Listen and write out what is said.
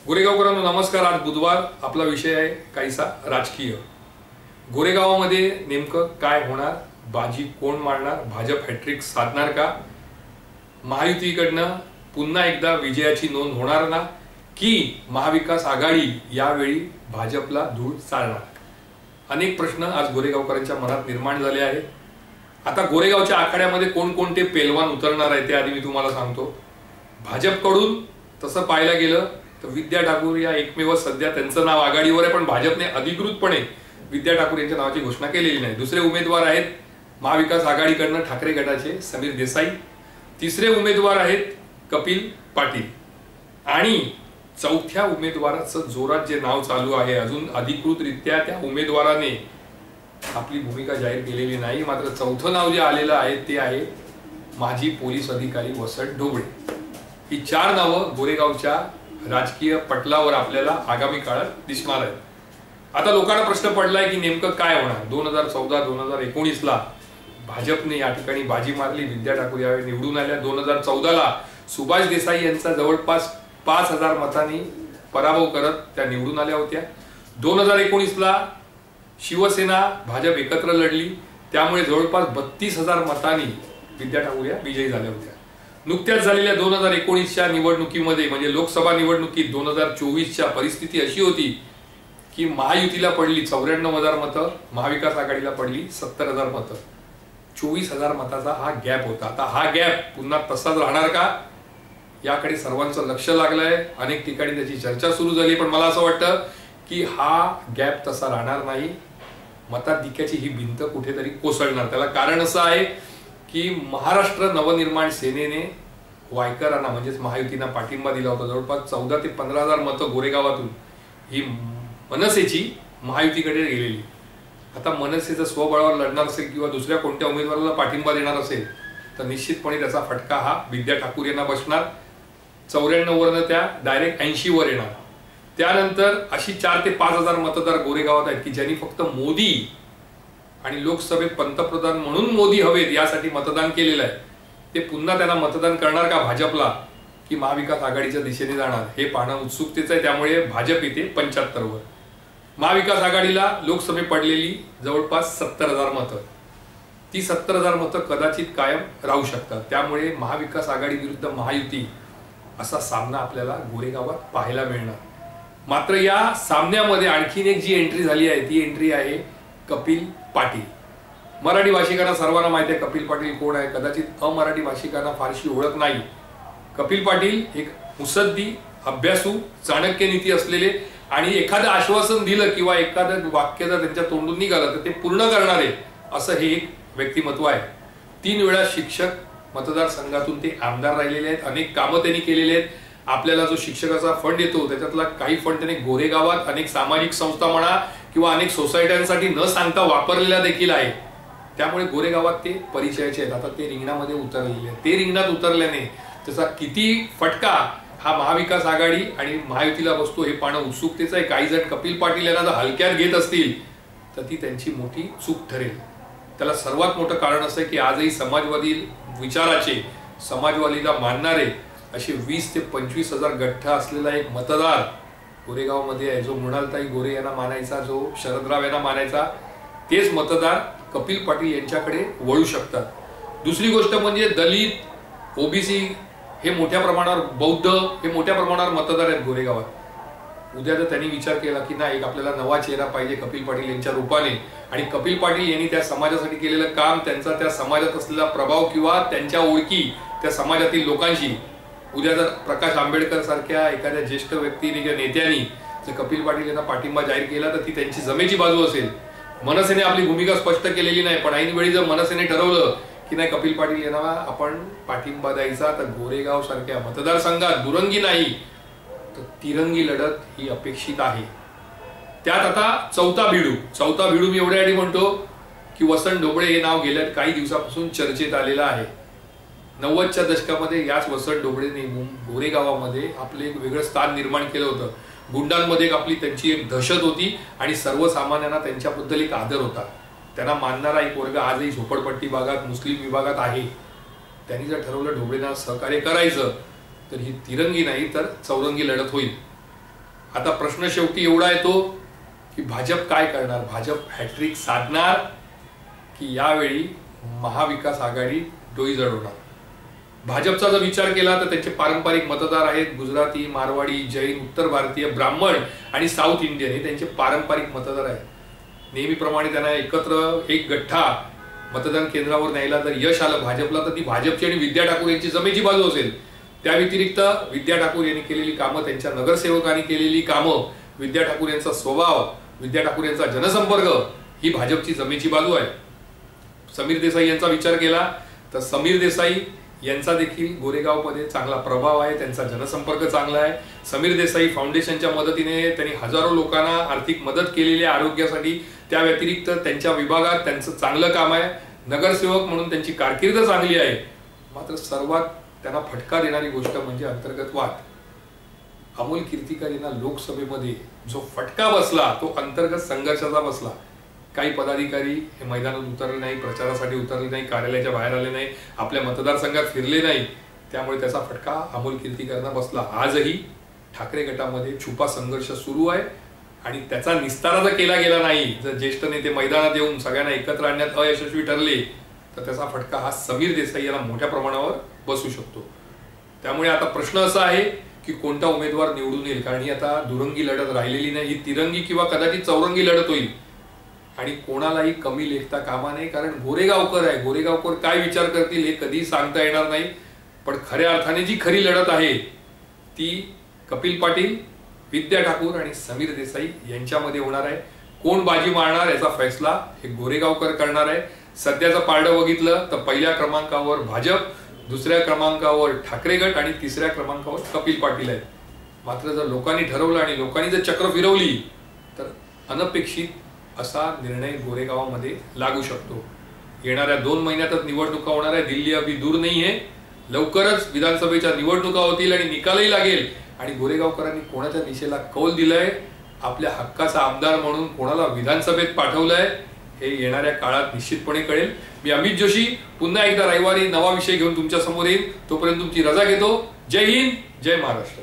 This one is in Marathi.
गोरेगावकरांनो नमस्कार। आज बुधवार, आपला विषय आहे काहीसा राजकीय। गोरेगावामध्ये नेमकं काय होणार, बाजी कोण मारणार, भाजप हॅट्रिक साधणार का, महायुतीकडनं पुन्हा एकदा विजयाची नोंद होणार ना, की महाविकास आघाडी यावेळी भाजपला धूळ चालणार, अनेक प्रश्न आज गोरेगावकरांच्या मनात निर्माण झाले आहेत। आता गोरेगावच्या आखाड्यामध्ये कोणकोणते पेलवान उतरणार आहे ते आधी मी तुम्हाला सांगतो। भाजपकडून तसं पाहायला गेलं तर विद्या ठाकूर या एकमेव सध्या त्यांचं नाव आघाडीवर आहे, पण भाजपने अधिकृतपणे विद्या ठाकूर यांच्या नावाची घोषणा केलेली नाही। दुसरे उमेदवार आहेत महाविकास आघाडीकडनं ठाकरे गटाचे समीर देसाई, तिसरे उमेदवार आहेत कपिल पाटील, आणि चौथ्या उमेदवाराचं जोरात जे नाव चालू आहे, अजून अधिकृतरित्या त्या उमेदवाराने आपली भूमिका जाहीर केलेली नाही, मात्र चौथं नाव जे आलेलं आहे ते आहे माजी पोलीस अधिकारी वसंत ढोबळे। ही चार नावं गोरेगावच्या राजकीय पटलावर आपल्याला आगामी काळात दिसणार आहेत। आता लोकांना प्रश्न पडलाय की नेमकं काय होणार। 2014-2019 ला भाजपने या ठिकाणी बाजी मारली, विद्या ठाकूर यावेळी निवडून आल्या। 2014 ला सुभाष देसाई यांचा जवळपास 5000 मतांनी पराभव करत त्या निवडून आल्या होत्या। 2019 ला शिवसेना भाजप एकत्र लढली, त्यामुळे जवळपास 32,000 मतांनी विद्या ठाकूर या विजयी झाल्या होत्या। नुकत्याच झालेल्या 2019च्या निवडणुकीमध्ये म्हणजे लोकसभा निवडणुकीत 2024च्या परिस्थिती अशी होती की महायुतीला पडली 94,000 मतं, महाविकास आघाडीला पडली 70,000 मतं। 24,000 मताचा हा गॅप होता। आता हा गॅप पुन्हा तसाच राहणार का, याकडे सर्वांचं लक्ष लागलंय। अनेक ठिकाणी त्याची चर्चा सुरू झाली, पण मला असं वाटतं की हा गॅप तसा राहणार नाही। मताधिक्याची ही भिंत कुठेतरी कोसळणार। त्याला कारण असं आहे की महाराष्ट्र नवनिर्माण सेनेने वायकरांना म्हणजेच महायुतींना पाठिंबा दिला होता। जवळपास 14,000 ते 15,000 मतं गोरेगावातून ही मनसेची महायुतीकडे गेलेली। आता मनसेचं स्वबळावर लढणार असेल किंवा दुसऱ्या कोणत्या उमेदवाराला पाठिंबा देणार असेल तर निश्चितपणे त्याचा फटका हा विद्या ठाकूर यांना बसणार। 94 वरनं त्या डायरेक्ट 80 वर येणार। त्यानंतर अशी 4,000 ते 5,000 मतदार गोरेगावात आहेत की ज्यांनी फक्त मोदी आणि लोकसभेत पंतप्रधान म्हणून मोदी हवेत यासाठी मतदान केलेलं आहे। ते पुन्हा त्यांना मतदान करणार का भाजपला, की महाविकास आघाडीच्या दिशेने जाणार, हे पाहणं उत्सुकतेचं आहे। त्यामुळे भाजप येते 75 वर, महाविकास आघाडीला लोकसभेत पडलेली जवळपास 70,000 मतं, ती 70,000 मतं कदाचित कायम राहू शकतात। त्यामुळे महाविकास आघाडी विरुद्ध महायुती असा सामना आपल्याला गोरेगावात पाहायला मिळणार। मात्र या सामन्यामध्ये आणखीन एक जी एंट्री झाली आहे ती एंट्री आहे कपिल पाटील। मराठी भाषिकांना सर्वांना माहिती आहे कपिल पाटील कोण आहे, कदाचित अमराठी भाषिकांना फारशी ओळख नाही। कपिल पाटील एक मुत्सद्दी, अभ्यासू, चाणक्य नीती असलेले आणि एखादं आश्वासन दिलं किंवा एखादं वाक्य जर त्यांच्या तोंडून निघालं तर ते पूर्ण करणारे असं हे एक व्यक्तिमत्व आहे। 3 वेळा शिक्षक मतदारसंघातून ते आमदार राहिलेले आहेत, अनेक कामं त्यांनी केलेले आहेत। आपल्याला जो शिक्षकाचा फंड येतो त्याच्यातला काही फंड त्यांनी गोरेगावात अनेक सामाजिक संस्था म्हणा किंवा अनेक सोसायट्यांसाठी न सांगता वापरलेला देखील आहे। त्यामुळे गोरेगावात ते परिचयाचे आहेत। आता ते रिंगणामध्ये उतरलेले आहेत। ते रिंगणात उतरल्याने त्याचा किती फटका हा महाविकास आघाडी आणि महायुतीला बसतो हे पाहणं उत्सुकतेचं आहे। काही जण कपिल पाटील यांना जर हलक्यात घेत असतील तर ती त्यांची मोठी चूक ठरेल। त्याला सर्वात मोठं कारण असं आहे की आजही समाजवादी विचाराचे, समाजवादीला मानणारे असे 20,000 ते 25,000 गठ्ठा असलेला एक मतदार गोरेगावमध्ये आहे, जो मृणालताई गोरे यांना मानायचा, जो शरदराव यांना मानायचा। तेच मतदार कपिल पाटील यांच्याकडे वळू शकतात। दुसरी गोष्ट म्हणजे दलित, ओबीसी हे मोठ्या प्रमाणावर, बौद्ध हे मोठ्या प्रमाणावर मतदार आहेत गोरेगावात। उद्या जर त्यांनी विचार केला की नाही एक आपल्याला नवा चेहरा पाहिजे कपिल पाटील यांच्या रूपाने, आणि कपिल पाटील यांनी त्या समाजासाठी केलेलं काम, त्यांचा त्या समाजात असलेला प्रभाव किंवा त्यांच्या ओळखी त्या समाजातील लोकांशी, उद्या जर प्रकाश आंबेडकर सारख्या एखाद्या ज्येष्ठ व्यक्तीने किंवा नेत्यांनी जर कपिल पाटील यांना पाठिंबा जाहीर केला तर ती त्यांची जमेची बाजू असेल। मनसेने आपली भूमिका स्पष्ट केलेली नाही, पण ऐन वेळी जर मनसेने ठरवलं की नाही कपिल पाटील यांना आपण पाठिंबा द्यायचा तर गोरेगाव सारख्या मतदारसंघात दुरंगी नाही तर तिरंगी लढत ही अपेक्षित आहे। त्यात आता चौथा भिडू मी एवढ्यासाठी म्हणतो की वसंत ढोबळे हे नाव गेल्या काही दिवसापासून चर्चेत आलेलं आहे। 90च्या दशकामध्ये याच वसंत ढोबळेने गोरेगावामध्ये आपले एक वेगळं स्थान निर्माण केलं होतं। गुंडांमध्ये आपली त्यांची एक दहशत होती आणि सर्वसामान्यांना त्यांच्याबद्दल एक आदर होता। त्यांना मानणारा एक वर्ग आजही झोपडपट्टी भागात, मुस्लिम विभागात आहे। त्यांनी जर ठरवलं ढोबळेंना सहकार्य करायचं तर ही तिरंगी नाही तर चौरंगी लढत होईल। आता प्रश्न शेवटी एवढा येतो की भाजप काय करणार? भाजप हॅट्रिक साधणार की यावेळी महाविकास आघाडी डोई जडवणार? भाजपचा जर विचार केला तर त्यांचे पारंपरिक मतदार आहेत गुजराती, मारवाडी, जैन, उत्तर भारतीय, ब्राह्मण आणि साऊथ इंडियन हे त्यांचे पारंपरिक मतदार आहेत. नेहमीप्रमाणे त्यांना एकत्र एक गठ्ठा मतदान केंद्रावर न्यायला जर यश आलं भाजपला तर ती भाजपची आणि विद्या ठाकूर यांची जमेची बाजू असेल. त्या व्यतिरिक्त विद्या ठाकूर यांनी केलेली कामं, त्यांच्या नगरसेवकांनी केलेली कामं, विद्या ठाकूर यांचा स्वभाव, विद्या ठाकूर यांचा जनसंपर्क ही भाजपची जमेची बाजू आहे. समीर देसाई यांचा विचार केला तर समीर देसाई यांचा देखील गोरेगावमध्ये चांगला प्रभाव आहे, त्यांचा जनसंपर्क चांगला आहे. समीर देसाई फाउंडेशनच्या मदतीने त्यांनी हजारो लोकांना आर्थिक मदत केलेली आहे आरोग्यासाठी. त्या व्यतिरिक्त त्यांच्या विभागात त्यांचं चांगलं काम आहे. नगरसेवक म्हणून त्यांची कारकीर्द चांगली आहे. मात्र सर्वात त्यांना फटका देणारी गोष्ट म्हणजे अंतर्गत वाद. अमोल कीर्तीकर यांना लोकसभेमध्ये जो फटका बसला तो अंतर्गत संघर्षाचा बसला. काही पदाधिकारी हे मैदानात उतरले नाही, प्रचारासाठी उतरले नाही, कार्यालयाच्या बाहेर आले नाही, आपल्या मतदारसंघात फिरले नाही. त्यामुळे त्याचा फटका अमोल कीर्तीकरांना बसला. आजही ठाकरे गटामध्ये छुपा संघर्ष सुरू आहे आणि त्याचा निस्तारा जर केला गेला नाही, जर ज्येष्ठ नेते मैदानात येऊन सगळ्यांना एकत्र आणण्यात अयशस्वी ठरले तर त्याचा फटका हा समीर देसाई यांना मोठ्या प्रमाणावर बसू शकतो. त्यामुळे आता प्रश्न असा आहे की कोणता उमेदवार निवडून येईल, कारण ही आता दुरंगी लढत राहिलेली नाही, ही तिरंगी किंवा कदाचित चौरंगी लढत होईल. आणि कोणालाही कमी लेखता कामा नये, कारण गोरेगावकर आहे. गोरेगावकर काय विचार करतील हे कधी सांगता येणार नाही. पण खऱ्या अर्थाने जी खरी लढत आहे ती कपिल पाटील, विद्या ठाकूर आणि समीर देसाई यांच्यामध्ये होणार आहे. कोण बाजी मारणार याचा फैसला हे गोरेगावकर करणार आहे. सध्याचं पारडं बघितलं तर पहिल्या क्रमांकावर भाजप, दुसऱ्या क्रमांकावर ठाकरे गट आणि तिसऱ्या क्रमांकावर कपिल पाटील आहेत. मात्र जर लोकांनी ठरवलं आणि लोकांनी जर चक्र फिरवली तर अनपेक्षित असा निर्णय गोरेगावामध्ये लागू शकतो. येणाऱ्या 2 महिन्यातच निवडणुका होणार आहे. दिल्ली अभी दूर नाही आहे. लवकरच विधानसभेच्या निवडणुका होतील आणि निकालही लागेल. आणि गोरेगावकरांनी कोणाच्या दिशेला कौल दिलाय, आपल्या हक्काचा आमदार म्हणून कोणाला विधानसभेत पाठवलंय हे येणाऱ्या काळात निश्चितपणे कळेल. मी अमित जोशी पुन्हा एकदा रविवारी नवा विषय घेऊन तुमच्या समोर येईल. तोपर्यंत तुमची रजा घेतो. जय हिंद, जय महाराष्ट्र.